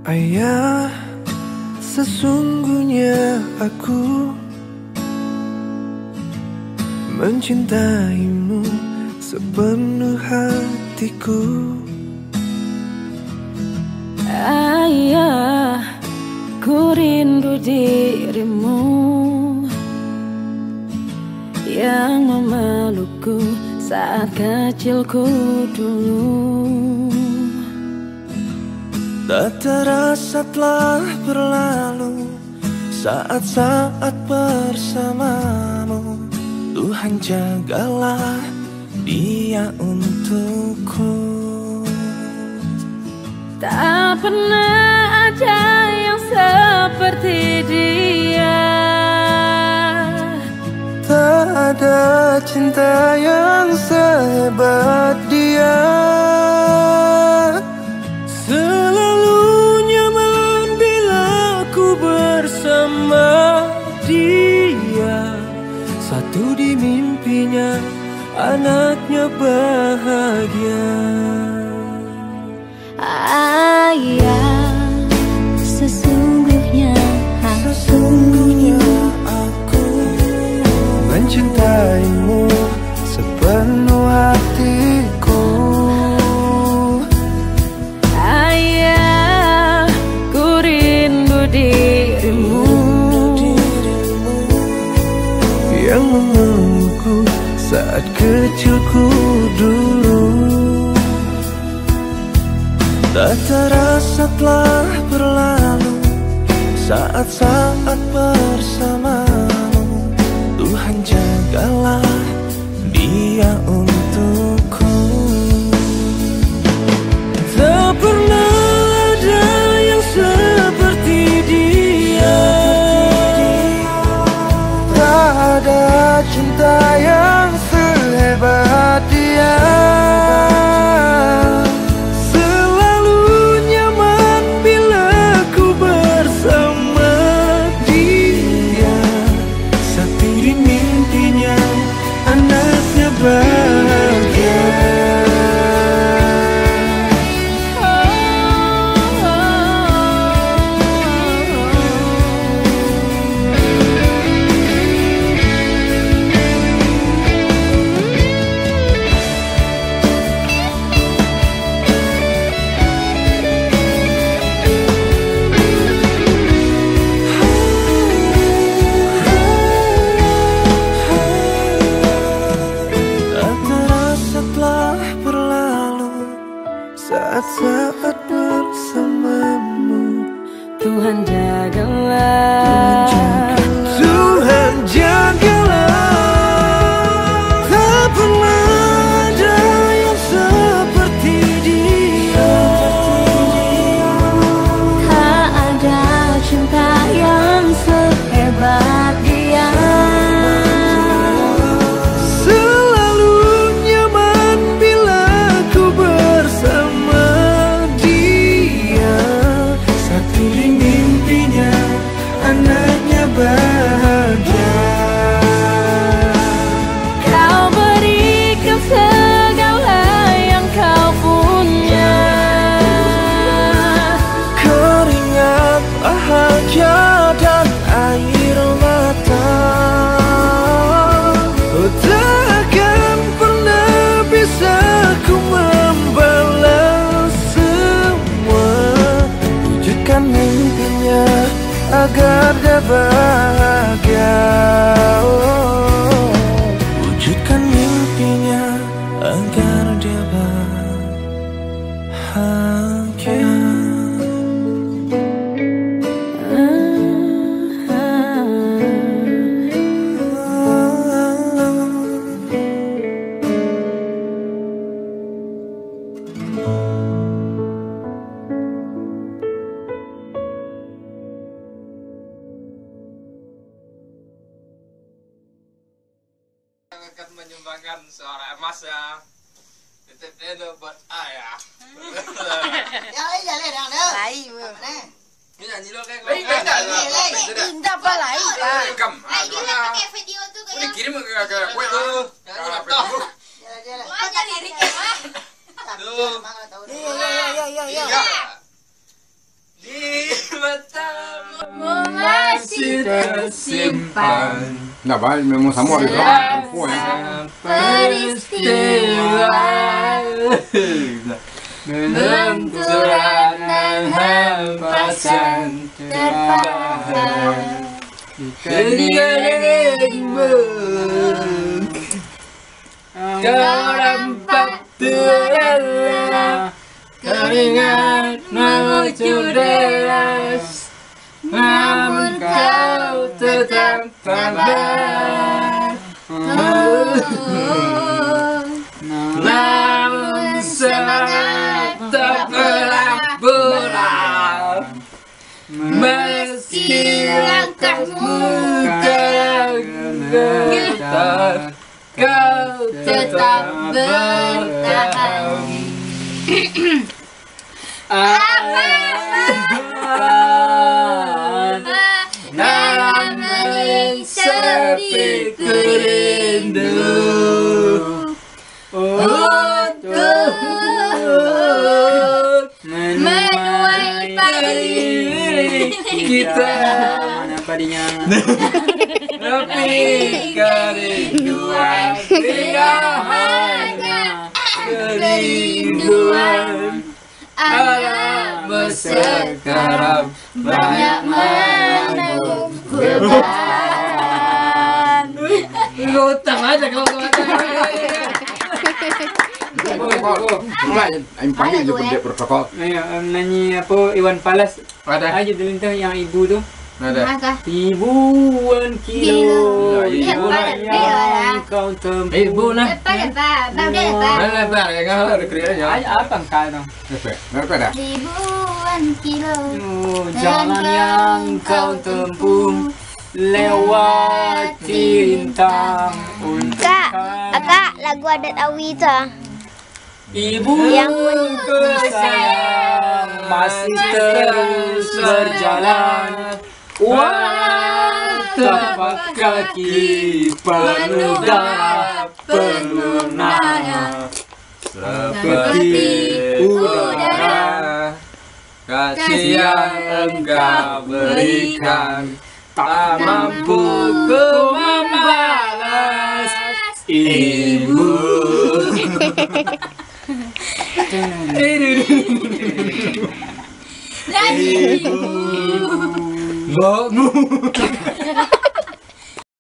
Ayah, sesungguhnya aku mencintaimu sepenuh hatiku. Ayah, ku rindu dirimu yang memelukku saat kecilku dulu. Tak terasa telah berlalu saat-saat bersamamu. Tuhan jagalah dia untukku. Tak pernah ada yang seperti dia. Tak ada cinta yang sehebat dia. Selalu nyaman bila ku bersama dia. Satu di mimpinya, anaknya bahagia. Ayah, sesungguhnya aku mencintaimu sepenuh hatiku. Ayah, ku rindu dirimu yang memelukku saat kecilku dulu. Tak terasa telah berlalu saat-saat bersamamu. Tuhan jagalah dia untukku. Tak pernah ada yang seperti dia. Tak ada cinta yang sehebat dia. Saat bersamamu, Tuhan jagalah. Tuhan jagalah. Tak pernah ada yang seperti dia. Tak ada cinta yang sehebat dia. Kau berikan segala yang kau punya. Keringat, bahagia dan air mata. Takkan pernah bisa ku membalas semua. Wujudkan mimpinya agar dia bahagia. Wujudkan mimpinya agar dia bahagia. Akan menyumbangkan suara emas ya. Titip itu buat ayah. Ini nyanyi lo kayak gue. Indah apa lain? Rekam. Pakai video tuh kayak. Udah kirim ke gue tuh. Facebook. Wah, jadi liriknya mah. Tuh. Iya. Nih. tersimpan. Nah, baik memang sama di kampung ya. Peristiwa benturan dan hempasan terpahat keringmu keempat tuala keringat mengucur deras, namun kau tetap tabah. Namun semangat tak pernah berang, meski langkahmu tergetar, kau tetap bertahan. Dalam sepi rindu untuk menuai pagi kita. Mana padinya? Tapi kerinduan tidak hanya kerinduan. Alam sekarang banyak menanggung beban. Ngutang aja kau Aing panggil je pendek protokol. Ayo nyanyi apa Iwan Fals. Ada. Aja delintah yang ibu tuh. Ada. Ribuan kilo yang kau tempuh. Ibu nah. Lepas. Ya kan ada krianya. Ayo apa kau dong? Berapa dah? Ribuan kilo. Jalan yang kau tempuh lewat rintang untuk Kak, lagu adat Awi tu. Ibu yang sayang masih terus berjalan. Wah, tapak kaki penuh darah, penuh nanah, seperti udara. Kasih yang engkau berikan tak mampu ku membalas. Ibu